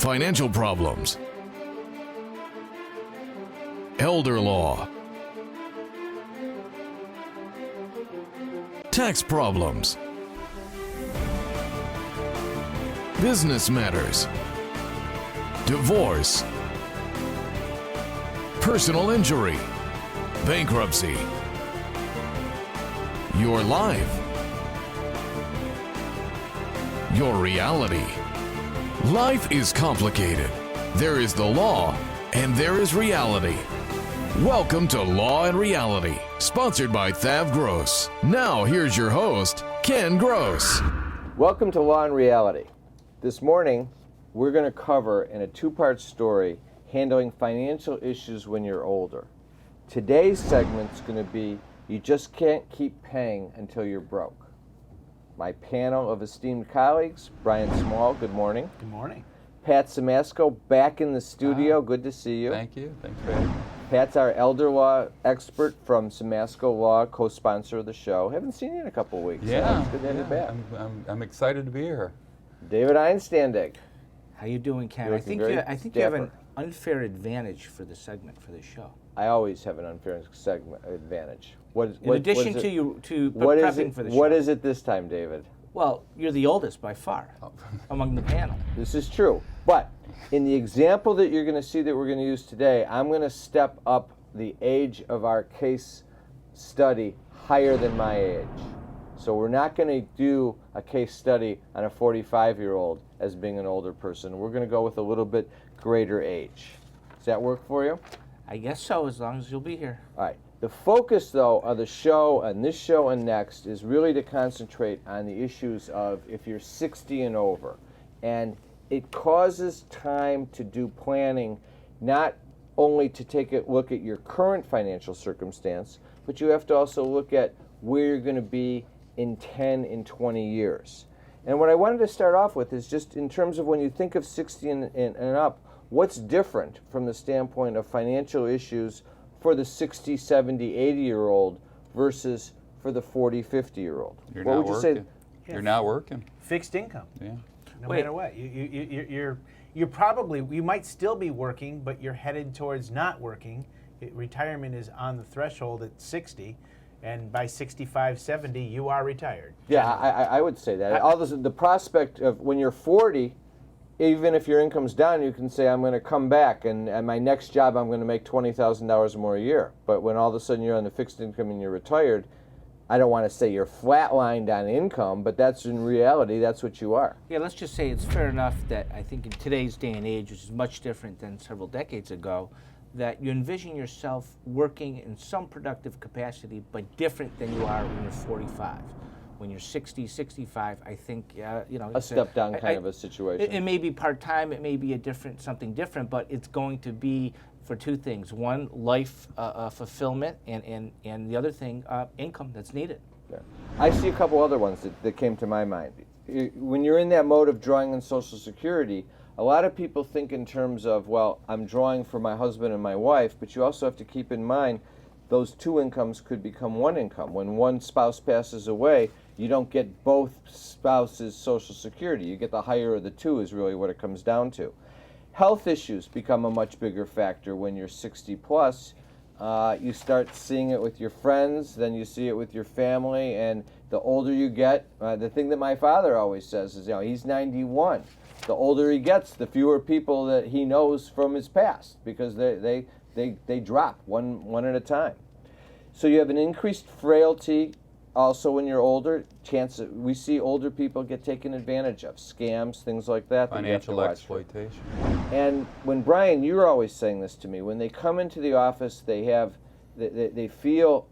financial problems, elder law, tax problems, business matters, divorce, personal injury, bankruptcy, your life, your reality. Life is complicated. There is the law and there is reality. Welcome to Law and Reality, sponsored by Thav Gross. Now here's your host, Ken Gross. Welcome to Law and Reality. This morning, we're going to cover in a two-part story handling financial issues when you're older. Today's segment is going to be you just can't keep paying until you're broke. My panel of esteemed colleagues, Brian Small, good morning. Good morning. Pat Simasko, back in the studio. Good to see you. Thank you. Thanks for having me. Pat's our elder law expert from Simasko Law, co-sponsor of the show. Haven't seen you in a couple of weeks. Yeah, It's good to have you back. I'm excited to be here. David Einstandig. How you doing, Ken? You're I think looking you, very I think you have an dapper. unfair advantage for the segment for this show. I always have an unfair segment advantage. In addition what is it- to what is prepping it- for the show. What is it this time, David? Well, you're the oldest by far among the panel. This is true. But in the example that you're going to see that we're going to use today, I'm going to step up the age of our case study higher than my age. So we're not going to do a case study on a 45-year-old as being an older person. We're going to go with a little bit greater age. Does that work for you? I guess so, as long as you'll be here. All right. The focus, though, of the show, and this show and next, is really to concentrate on the issues of if you're 60 and over. And it causes time to do planning, not only to take a look at your current financial circumstance, but you have to also look at where you're going to be in 10 and 20 years. And what I wanted to start off with is just in terms of when you think of 60 and up, what's different from the standpoint of financial issues for the 60, 70, 80-year-old versus for the 40, 50-year-old? You're What not would you working. say? You're not working. Fixed income, Yeah. no Wait. matter what. You're probably, you might still be working, but you're headed towards not working. Retirement is on the threshold at 60, and by 65, 70, you are retired. Yeah, I would say that. All this, the prospect of when you're 40, even if your income's down, you can say, I'm going to come back, and at my next job, I'm going to make $20,000 more a year. But when all of a sudden you're on the fixed income and you're retired, I don't want to say you're flatlined on income, but that's in reality, that's what you are. Yeah, let's just say it's fair enough that I think in today's day and age, which is much different than several decades ago, that you envision yourself working in some productive capacity, but different than you are when you're 45. When you're 60, 65, I think, A it's step down kind of a situation. It may be part-time, it may be something different, but it's going to be for two things. One, life fulfillment, and the other thing, income that's needed. Yeah. I see a couple other ones that came to my mind. When you're in that mode of drawing on Social Security, a lot of people think in terms of, well, I'm drawing for my husband and my wife, but you also have to keep in mind those two incomes could become one income. When one spouse passes away, you don't get both spouses' Social Security. You get the higher of the two is really what it comes down to. Health issues become a much bigger factor when you're 60 plus. You start seeing it with your friends, then you see it with your family, and the older you get, the thing that my father always says is, he's 91. The older he gets, the fewer people that he knows from his past, because they drop one at a time. So you have an increased frailty. Also, when you're older, we see older people get taken advantage of, scams, things like that. that you have to Financial watch for. exploitation. And when Brian, you're always saying this to me, when they come into the office, they feel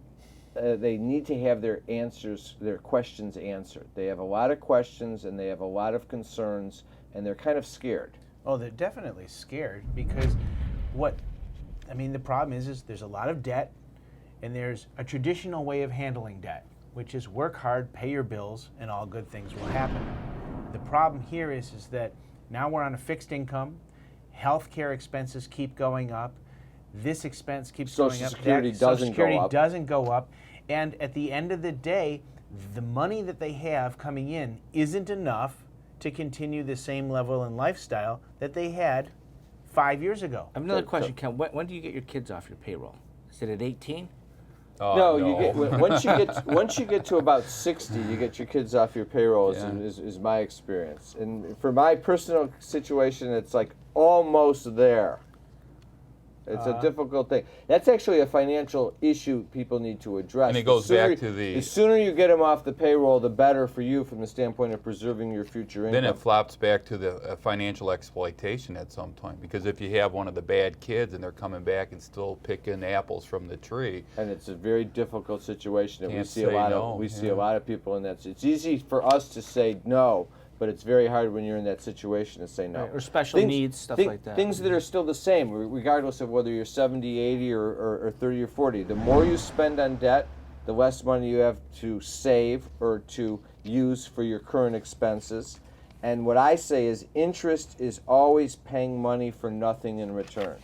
they need to have their questions answered. They have a lot of questions and they have a lot of concerns, and they're kind of scared. Oh, they're definitely scared because the problem is there's a lot of debt, and there's a traditional way of handling debt, which is work hard, pay your bills, and all good things will happen. The problem here is that now we're on a fixed income, healthcare expenses keep going up, this expense keeps going up, Social Security doesn't go up, and at the end of the day, the money that they have coming in isn't enough to continue the same level and lifestyle that they had 5 years ago. I have another question, Ken. When do you get your kids off your payroll? Is it at 18? No, you get once you get to about 60, you get your kids off your payroll. Is my experience, and for my personal situation, it's like almost there. It's a difficult thing. That's actually a financial issue people need to address. And it goes back to the... The sooner you get them off the payroll, the better for you from the standpoint of preserving your future income. Then it flops back to the financial exploitation at some point, because if you have one of the bad kids and they're coming back and still picking apples from the tree. And it's a very difficult situation. And we Can't see say a lot no, of see a lot of people in that. It's easy for us to say no, but it's very hard when you're in that situation to say no. Right, or special needs, stuff like that. Things that are still the same, regardless of whether you're 70, 80, or 30 or 40. The more you spend on debt, the less money you have to save or to use for your current expenses. And what I say is interest is always paying money for nothing in return.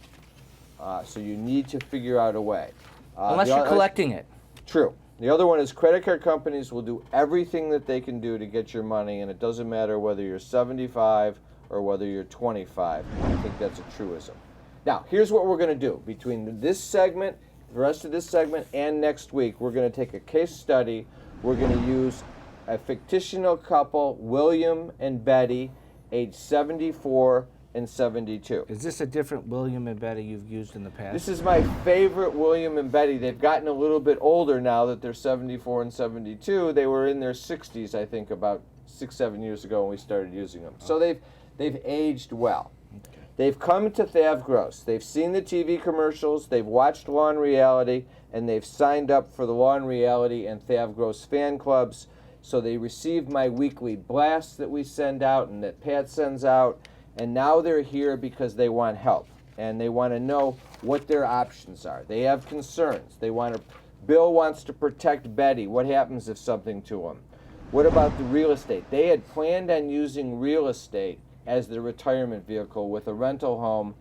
So you need to figure out a way. Unless you're collecting it. True. The other one is credit card companies will do everything that they can do to get your money, and it doesn't matter whether you're 75 or whether you're 25. I think that's a truism. Now, here's what we're going to do. Between this segment, the rest of this segment, and next week, we're going to take a case study. We're going to use a fictional couple, William and Betty, age 74 and 72. Is this a different William and Betty you've used in the past? This is my favorite William and Betty. They've gotten a little bit older now that they're 74 and 72. They were in their 60s, I think, about 6-7 years ago when we started using them. So they've aged well. Okay. They've come to Thav Gross. They've seen the TV commercials, they've watched Law and Reality, and they've signed up for the Law and Reality and Thav Gross fan clubs. So they receive my weekly blasts that we send out and that Pat sends out. And now they're here because they want help and they want to know what their options are. They have concerns. Bill wants to protect Betty. What happens if something to him? What about the real estate? They had planned on using real estate as their retirement vehicle with a rental home.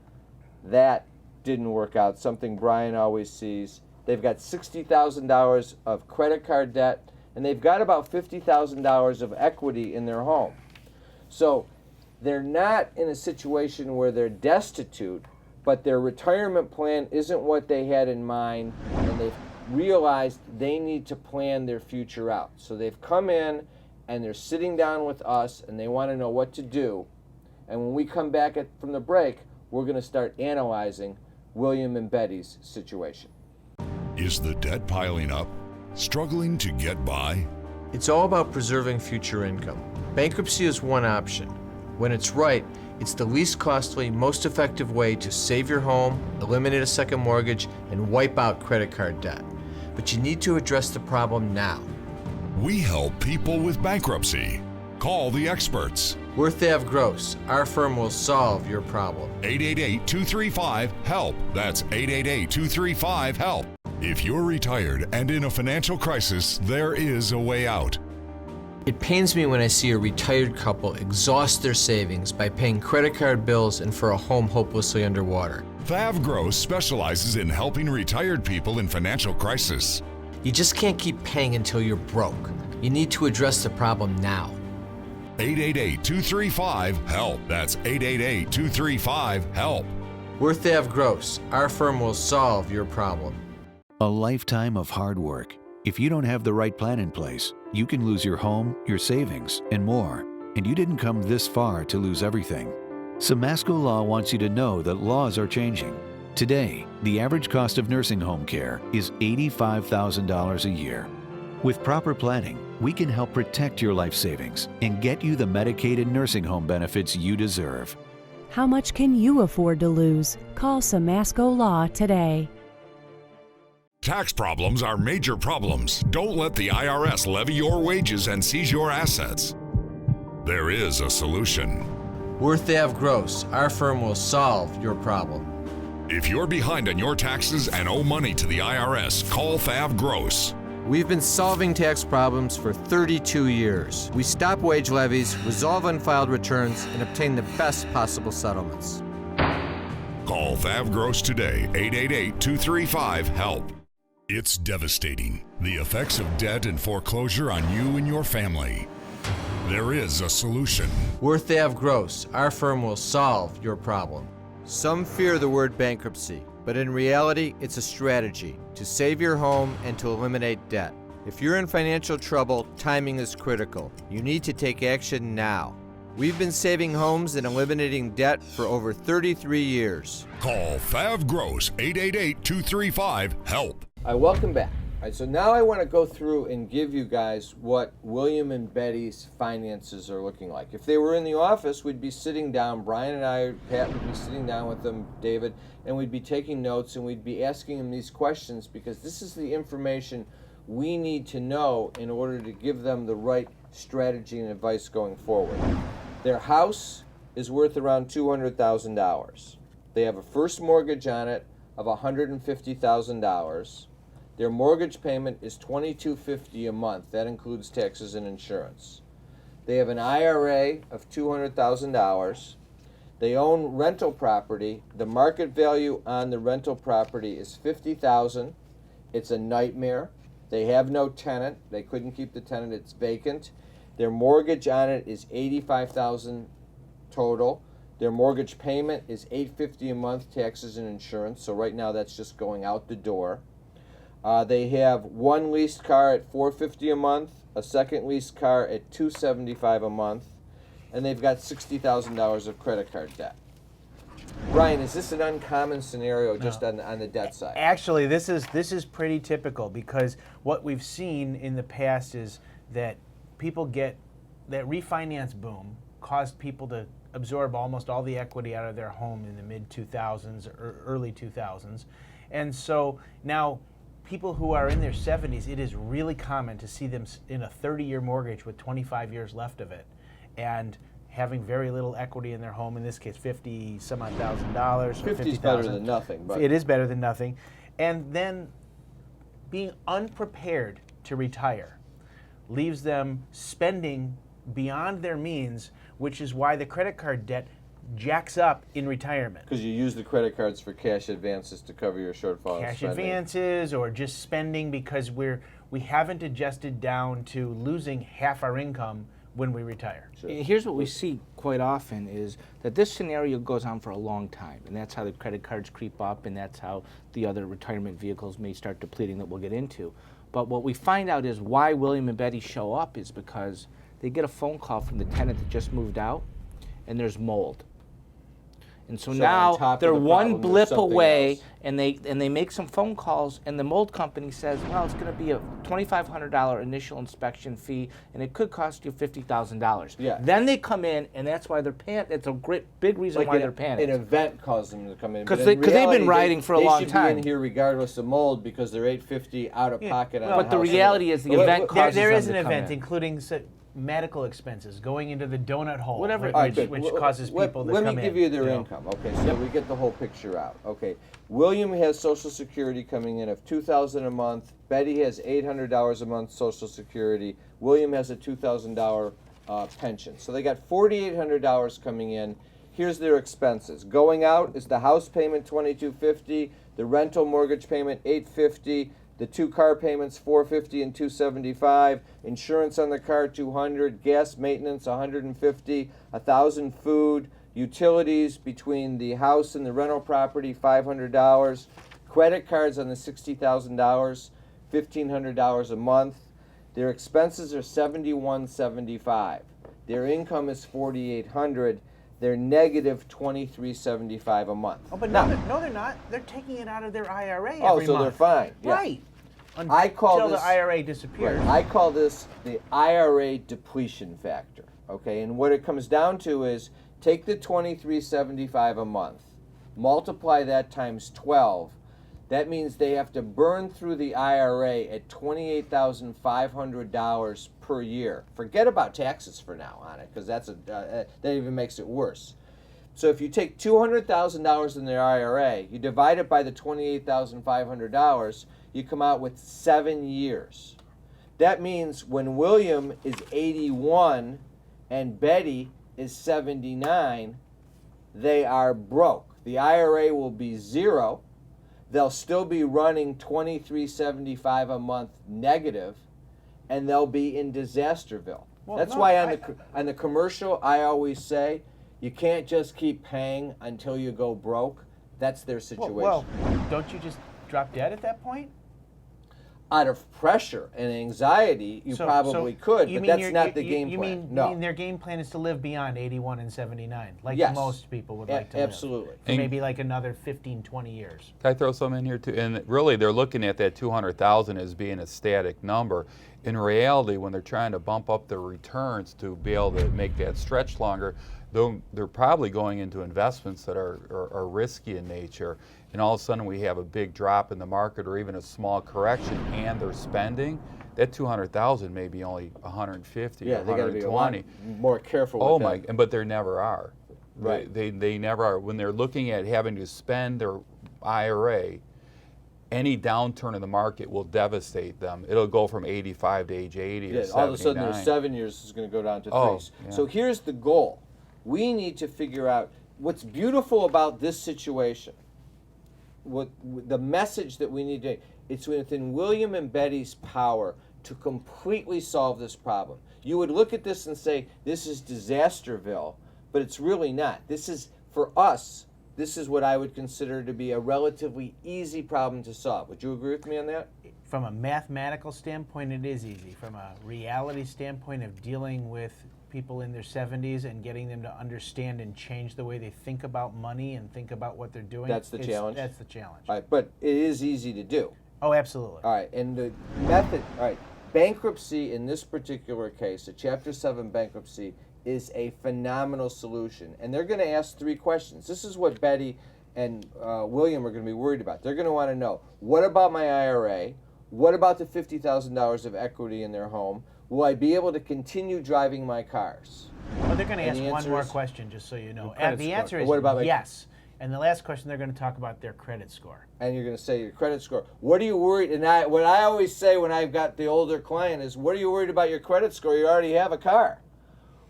That didn't work out, something Brian always sees. They've got $60,000 of credit card debt, and they've got about $50,000 of equity in their home. So they're not in a situation where they're destitute, but their retirement plan isn't what they had in mind, and they've realized they need to plan their future out. So they've come in, and they're sitting down with us, and they want to know what to do. And when we come back from the break, we're going to start analyzing William and Betty's situation. Is the debt piling up? Struggling to get by? It's all about preserving future income. Bankruptcy is one option. When it's right, it's the least costly, most effective way to save your home, eliminate a second mortgage, and wipe out credit card debt. But you need to address the problem now. We help people with bankruptcy. Call the experts. We're Thav Gross. Our firm will solve your problem. 888-235-HELP. That's 888-235-HELP. If you're retired and in a financial crisis, there is a way out. It pains me when I see a retired couple exhaust their savings by paying credit card bills and for a home hopelessly underwater. Thav Gross specializes in helping retired people in financial crisis. You just can't keep paying until you're broke. You need to address the problem now. 888-235-HELP. That's 888-235-HELP. We're Thav Gross. Our firm will solve your problem. A lifetime of hard work. If you don't have the right plan in place, you can lose your home, your savings, and more. And you didn't come this far to lose everything. Samasco Law wants you to know that laws are changing. Today, the average cost of nursing home care is $85,000 a year. With proper planning, we can help protect your life savings and get you the Medicaid and nursing home benefits you deserve. How much can you afford to lose? Call Samasco Law today. Tax problems are major problems. Don't let the IRS levy your wages and seize your assets. There is a solution. We're Thav Gross. Our firm will solve your problem. If you're behind on your taxes and owe money to the IRS, call Thav Gross. We've been solving tax problems for 32 years. We stop wage levies, resolve unfiled returns, and obtain the best possible settlements. Call Thav Gross today, 888-235-HELP. It's devastating, the effects of debt and foreclosure on you and your family. There is a solution. Worth Ave Gross, our firm will solve your problem. Some fear the word bankruptcy, but in reality, it's a strategy to save your home and to eliminate debt. If you're in financial trouble, timing is critical. You need to take action now. We've been saving homes and eliminating debt for over 33 years. Call Fav Gross 888-235-HELP. Welcome back. All right, so now I want to go through and give you guys what William and Betty's finances are looking like. If they were in the office, we'd be sitting down, Brian and I, Pat would be sitting down with them, David, and we'd be taking notes and we'd be asking them these questions because this is the information we need to know in order to give them the right strategy and advice going forward. Their house is worth around $200,000. They have a first mortgage on it of $150,000. Their mortgage payment is $22.50 a month. That includes taxes and insurance. They have an IRA of $200,000. They own rental property. The market value on the rental property is $50,000. It's a nightmare. They have no tenant. They couldn't keep the tenant. It's vacant. Their mortgage on it is $85,000 total. Their mortgage payment is $850 a month, taxes and insurance. So right now that's just going out the door. They have one leased car at $450 a month, a second leased car at $275 a month, and they've got $60,000 of credit card debt. Brian, is this an uncommon scenario just on the debt side? Actually, this is pretty typical because what we've seen in the past is that people get that refinance boom caused people to absorb almost all the equity out of their home in the mid 2000s or early 2000s, and so now people who are in their 70s, it is really common to see them in a 30-year mortgage with 25 years left of it, and having very little equity in their home. In this case, $50,000. 50 is better than nothing, but it is better than nothing, and then being unprepared to retire leaves them spending beyond their means, which is why the credit card debt jacks up in retirement. because you use the credit cards for cash advances to cover your shortfall. in Cash spending. advances or just spending because we haven't adjusted down to losing half our income when we retire. Here's what we see quite often is that this scenario goes on for a long time, and that's how the credit cards creep up, and that's how the other retirement vehicles may start depleting that we'll get into. But what we find out is why William and Betty show up is because they get a phone call from the tenant that just moved out, and there's mold. And so So on now top of they're the one problem, there's blip something away, else. and they make some phone calls, and the mold company says, well, it's going to be a $2,500 initial inspection fee, and it could cost you $50,000. Yeah. Then they come in, and that's why they're panicked. It's a big reason why they're panicked. An event caused them to come in. 'Cause But they- in 'cause they've been reality, riding for a long They time. should be in here regardless of mold because they're $850 out of pocket. on But the house. reality is the event causes There is them an to come event, in. including medical expenses, going into the donut hole, Whatever. which, All right, good. which causes people to Let come me in. give you their know. income. Okay, so we get the whole picture out. Okay, William has Social Security coming in of $2,000 a month. Betty has $800 a month Social Security. William has a $2,000 pension. So they got $4,800 coming in. Here's their expenses. Going out is the house payment $2,250, the rental mortgage payment $850. The two car payments, $450 and $275. Insurance on the car, $200. Gas maintenance, $150. $1,000 food. Utilities between the house and the rental property, $500. Credit cards on the $60,000, $1,500 a month. Their expenses are $71.75. Their income is $4,800. They're negative $23.75 a month. Oh, but no, they're not. They're taking it out of their IRA every Oh, so month. they're fine. Yeah. Right. I call Until this the IRA disappears. Right. I call this the IRA depletion factor. Okay, and what it comes down to is take the $23.75 a month, multiply that times 12. That means they have to burn through the IRA at $28,500 per year. Forget about taxes for now on it, because that even makes it worse. So if you take $200,000 in their IRA, you divide it by the $28,500, you come out with 7 years. That means when William is 81 and Betty is 79, they are broke. The IRA will be zero. They'll still be running $23.75 a month negative, and they'll be in Disasterville. Well, That's no, why on the commercial, I always say, you can't just keep paying until you go broke. That's their situation. Well, don't you just drop dead at that point? Out of pressure and anxiety, you probably could, but that's not the game plan. You mean their game plan is to live beyond 81 and 79, like Yes. most people would like to live. Absolutely. For maybe like another 15, 20 years. Can I throw some in here too? And really, they're looking at that 200,000 as being a static number. In reality, when they're trying to bump up their returns to be able to make that stretch longer, they're probably going into investments that are risky in nature. And all of a sudden, we have a big drop in the market, or even a small correction, and they're spending. That 200,000 may be only 150 Yeah, or they got to be a 120. lot more careful. Oh with my! that. But there never are. Right. They never are. When they're looking at having to spend their IRA, any downturn in the market will devastate them. It'll go from 85 to age 80 Yeah, or 79. all of a sudden, their 7 years is going to go down to 3. Oh, yeah. So here's the goal. We need to figure out what's beautiful about this situation. What the message that we need to, it's within William and Betty's power to completely solve this problem. You would look at this and say, this is Disasterville, but it's really not. This is, for us, this is what I would consider to be a relatively easy problem to solve. Would you agree with me on that? From a mathematical standpoint, it is easy. From a reality standpoint of dealing with people in their 70s and getting them to understand and change the way they think about money and think about what they're doing. That's the challenge? That's the challenge. All right, but it is easy to do. Oh, absolutely. All right, and the method, all right, bankruptcy in this particular case, a Chapter 7 bankruptcy, is a phenomenal solution. And they're going to ask 3 questions. This is what Betty and William are going to be worried about. They're going to want to know, what about my IRA? What about the $50,000 of equity in their home? Will I be able to continue driving my cars? Well, they're going to And ask the one answer more is- question, just so you know. credit The score. answer is What about my- yes. And the last question, they're going to talk about their credit score. And you're going to say your credit score. What are you worried? And what I always say when I've got the older client is, what are you worried about your credit score? You already have a car.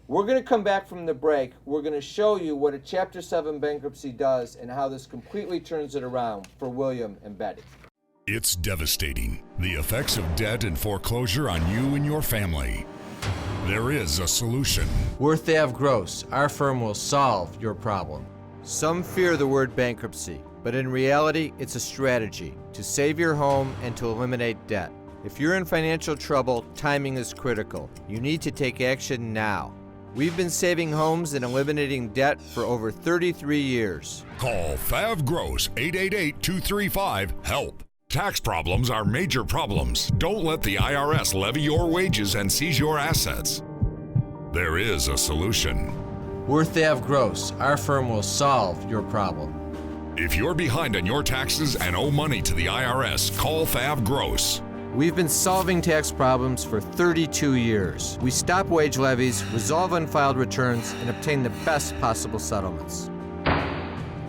We're going to come back from the break. We're going to show you what a Chapter 7 bankruptcy does and how this completely turns it around for William and Betty. It's devastating. The effects of debt and foreclosure on you and your family. There is a solution. Worth Ave Gross, our firm will solve your problem. Some fear the word bankruptcy, but in reality, it's a strategy to save your home and to eliminate debt. If you're in financial trouble, timing is critical. You need to take action now. We've been saving homes and eliminating debt for over 33 years. Call Fav Gross 888-235-HELP. Tax problems are major problems. Don't let the IRS levy your wages and seize your assets. There is a solution. Worth Ave Gross, our firm will solve your problem. If you're behind on your taxes and owe money to the IRS, call Fav Gross. We've been solving tax problems for 32 years. We stop wage levies, resolve unfiled returns, and obtain the best possible settlements.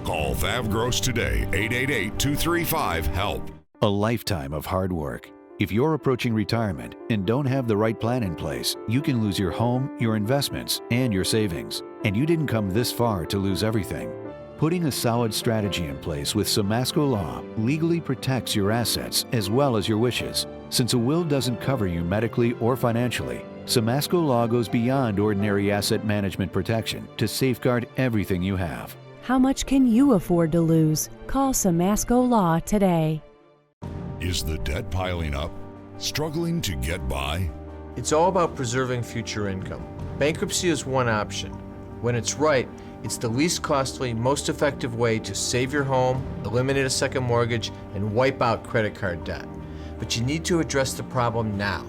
Call Fav Gross today, 888-235-HELP. A lifetime of hard work. If you're approaching retirement and don't have the right plan in place, you can lose your home, your investments, and your savings. And you didn't come this far to lose everything. Putting a solid strategy in place with Samasco Law legally protects your assets as well as your wishes. Since a will doesn't cover you medically or financially, Samasco Law goes beyond ordinary asset management protection to safeguard everything you have. How much can you afford to lose? Call Samasco Law today. Is the debt piling up? Struggling to get by? It's all about preserving future income. Bankruptcy is one option. When it's right, it's the least costly, most effective way to save your home, eliminate a second mortgage, and wipe out credit card debt. But you need to address the problem now.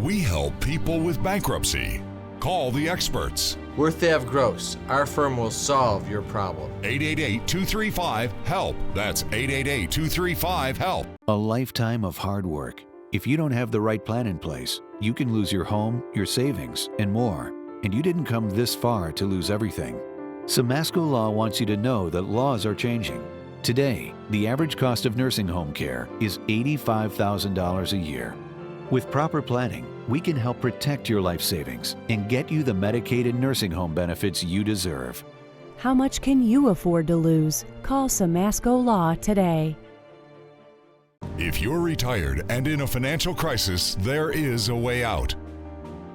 We help people with bankruptcy. Call the experts. Worth Ave Gross, our firm will solve your problem. 888-235-HELP. That's 888-235-HELP. A lifetime of hard work. If you don't have the right plan in place, you can lose your home, your savings, and more. And you didn't come this far to lose everything. Samasco Law wants you to know that laws are changing. Today, the average cost of nursing home care is $85,000 a year. With proper planning, we can help protect your life savings and get you the Medicaid and nursing home benefits you deserve. How much can you afford to lose? Call Samasco Law today. If you're retired and in a financial crisis, there is a way out.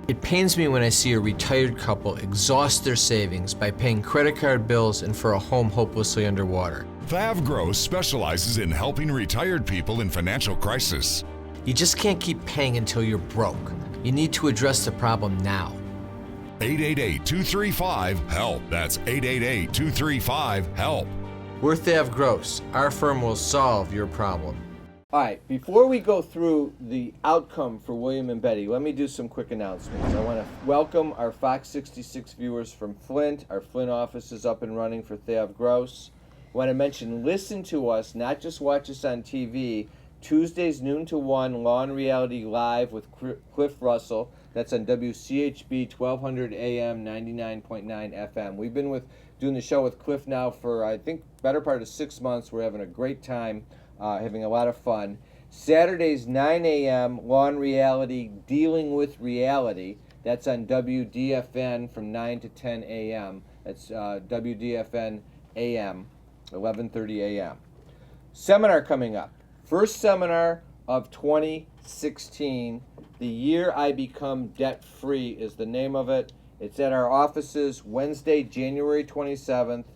It pains me when I see a retired couple exhaust their savings by paying credit card bills and for a home hopelessly underwater. Thav Gross specializes in helping retired people in financial crisis. You just can't keep paying until you're broke. You need to address the problem now. 888-235-HELP. That's 888-235-HELP. We're Thav Gross. Our firm will solve your problem. All right, before we go through the outcome for William and Betty, let me do some quick announcements. I want to welcome our Fox 66 viewers from Flint. Our Flint office is up and running for Thav Gross. I want to mention, listen to us, not just watch us on TV. Tuesdays, noon to 1, Law and Reality Live with Cliff Russell. That's on WCHB 1200 AM, 99.9 FM. We've been doing the show with Cliff now for, I think, better part of 6 months. We're having a great time. Having a lot of fun. Saturdays, 9 a.m., Law and Reality, Dealing with Reality. That's on WDFN from 9 to 10 a.m. That's WDFN AM, 11:30 a.m. Seminar coming up. First seminar of 2016. The Year I Become Debt-Free is the name of it. It's at our offices Wednesday, January 27th,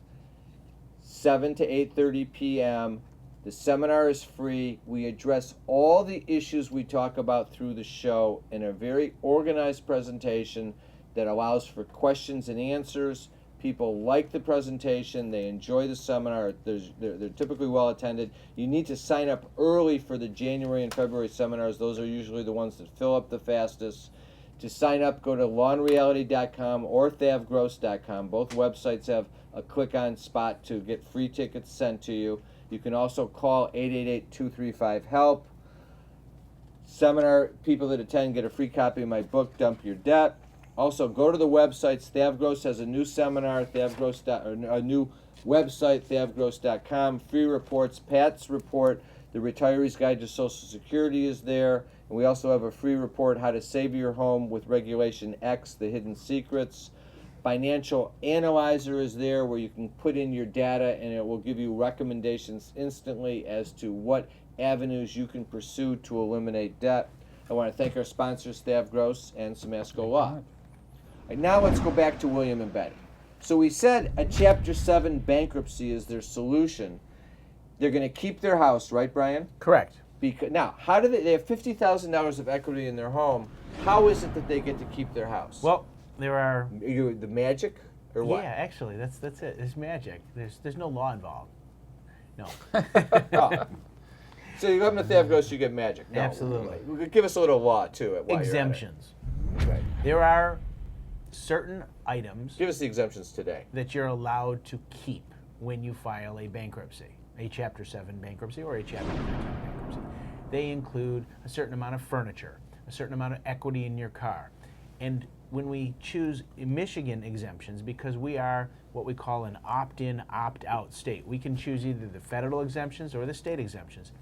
7 to 8:30 p.m. The seminar is free. We address all the issues we talk about through the show in a very organized presentation that allows for questions and answers. People like the presentation. They enjoy the seminar. They're typically well attended. You need to sign up early for the January and February seminars. Those are usually the ones that fill up the fastest. To sign up, go to lawandreality.com or thavgross.com. Both websites have a click-on spot to get free tickets sent to you. You can also call 888-235-HELP. Seminar people that attend get a free copy of my book, Dump Your Debt. Also, go to the websites. Thav Gross has a new seminar, a new website, thavgross.com. Free reports, Pat's report, The Retiree's Guide to Social Security is there. And we also have a free report, How to Save Your Home with Regulation X, The Hidden Secrets. Financial Analyzer is there where you can put in your data and it will give you recommendations instantly as to what avenues you can pursue to eliminate debt. I want to thank our sponsors, Thav Gross and Samasco Law. Right, now let's go back to William and Betty. So we said a Chapter 7 bankruptcy is their solution. They're going to keep their house, right, Brian? Correct. Now, how do they have $50,000 of equity in their home. How is it that they get to keep their house? Well, there are. The magic or what? Yeah, actually, that's it. It's magic. There's no law involved. No. Oh. So you come to Thav Gross, you get magic. No, Absolutely. Give us a little law too. Exemptions. Right. There are certain items Give us the exemptions today. that you're allowed to keep when you file a bankruptcy, a Chapter 7 bankruptcy or a Chapter 13 bankruptcy. They include a certain amount of furniture, a certain amount of equity in your car. And when we choose Michigan exemptions, because we are what we call an opt-in, opt-out state, we can choose either the federal exemptions or the state exemptions.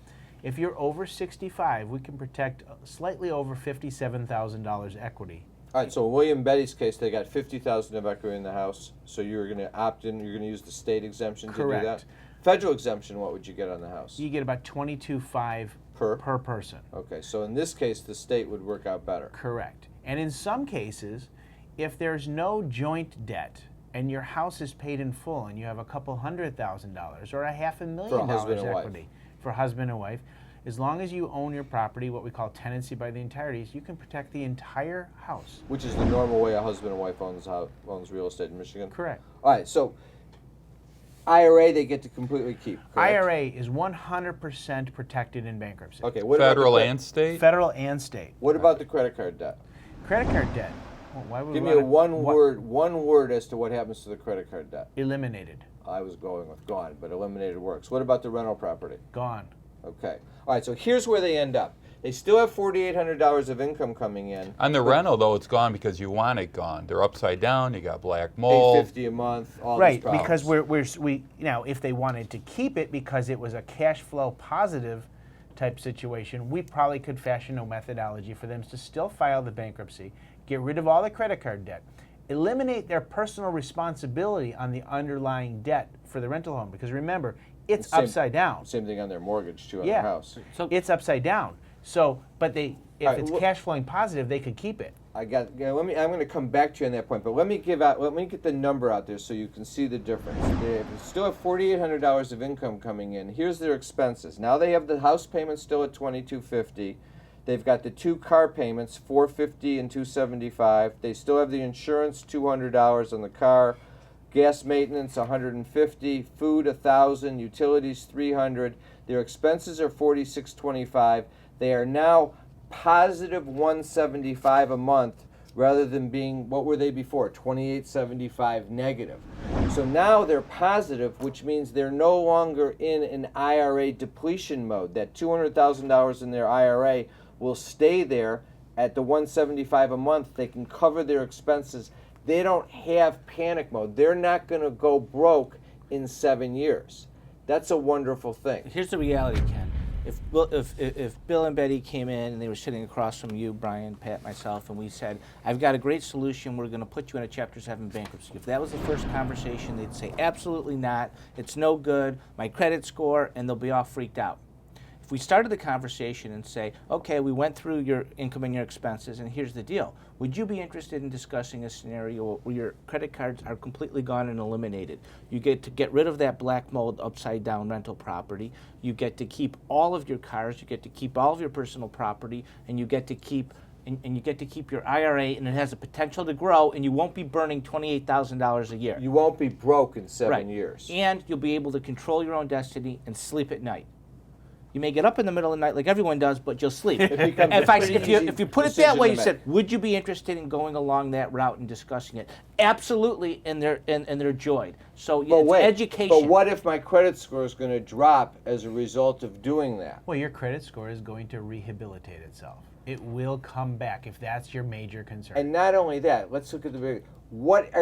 If you're over 65, we can protect slightly over $57,000 equity. All right. So in William and Betty's case, they got $50,000 of equity in the house. So you're going to opt in. You're going to use the state exemption to do that. Correct. Federal exemption, what would you get on the house? You get about $22,500 per person. Okay. So in this case, the state would work out better. Correct. And in some cases, if there's no joint debt and your house is paid in full and you have a couple $100,000 or a $500,000 equity for husband and wife, as long as you own your property, what we call tenancy by the entireties, you can protect the entire house. Which is the normal way a husband and wife owns real estate in Michigan? Correct. All right. So IRA, they get to completely keep, correct? IRA is 100% protected in bankruptcy. Okay. What Federal about and state? Federal and state. What about the credit card debt? Credit card debt. Well, why would Give we me a wanna- one word as to what happens to the credit card debt. Eliminated. I was going with gone, but eliminated works. What about the rental property? Gone. Okay. All right, so here's where they end up. They still have $4,800 of income coming in. On the rental, though, it's gone because you want it gone. They're upside down. You got black mold. $850 a month. All Right, these problems. because we if they wanted to keep it because it was a cash flow positive type situation, we probably could fashion a methodology for them to still file the bankruptcy, get rid of all the credit card debt, eliminate their personal responsibility on the underlying debt for the rental home. Because remember, it's upside down. Same thing on their mortgage too on their house. So it's upside down. So, but if All right, it's well- cash flowing positive, they could keep it. I'm going to come back to you on that point, but let me get the number out there so you can see the difference. They still have $4,800 of income coming in. Here's their expenses. Now they have the house payment still at $2,250. They've got the 2 car payments, $450 and $275. They still have the insurance, $200 on the car, gas maintenance, $150, food, $1,000, utilities, $300. Their expenses are $46.25. They are now positive $175 a month rather than being, what were they before, $28.75 negative. So now they're positive, which means they're no longer in an IRA depletion mode. That $200,000 in their IRA will stay there at the $175 a month. They can cover their expenses. They don't have panic mode. They're not going to go broke in 7 years. That's a wonderful thing. Here's the reality, Ken. If Bill and Betty came in and they were sitting across from you, Brian, Pat, myself, and we said, I've got a great solution, we're going to put you in a Chapter 7 bankruptcy. If that was the first conversation, they'd say, absolutely not, it's no good, my credit score, and they'll be all freaked out. If we started the conversation and say, okay, we went through your income and your expenses, and here's the deal. Would you be interested in discussing a scenario where your credit cards are completely gone and eliminated? You get to get rid of that black mold upside down rental property. You get to keep all of your cars. You get to keep all of your personal property, and you get to keep and you get to keep your IRA, and it has the potential to grow, and you won't be burning $28,000 a year. You won't be broke in 7 years. And you'll be able to control your own destiny and sleep at night. You may get up in the middle of the night like everyone does, but you'll sleep. If you put it that way, you said, would you be interested in going along that route and discussing it? Absolutely, and they're joyed. So it's education. But what if my credit score is going to drop as a result of doing that? Well, your credit score is going to rehabilitate itself. It will come back if that's your major concern. And not only that, let's look at the very. What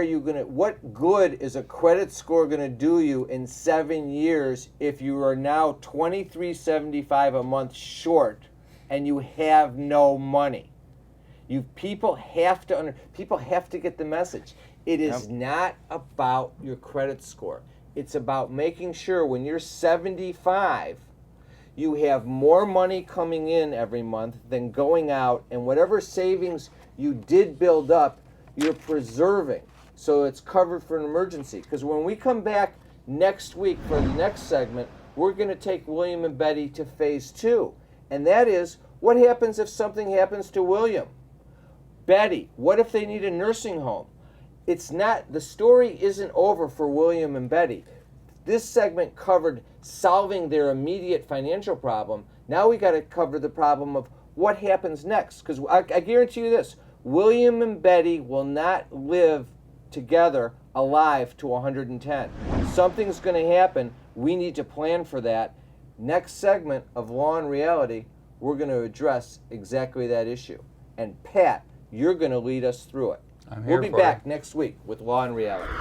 good is a credit score going to do you in 7 years if you are now $23.75 a month short and you have no money? People have to get the message. It is not about your credit score. It's about making sure when you're 75, you have more money coming in every month than going out, and whatever savings you did build up, you're preserving, so it's covered for an emergency. Because when we come back next week for the next segment, we're going to take William and Betty to phase 2. And that is, what happens if something happens to William? Betty, what if they need a nursing home? The story isn't over for William and Betty. This segment covered solving their immediate financial problem. Now we got to cover the problem of what happens next. Because I guarantee you this, William and Betty will not live together alive to 110. Something's going to happen. We need to plan for that. Next segment of Law and Reality, we're going to address exactly that issue. And Pat, you're going to lead us through it. I'm here We'll be for back it. next week with Law and Reality.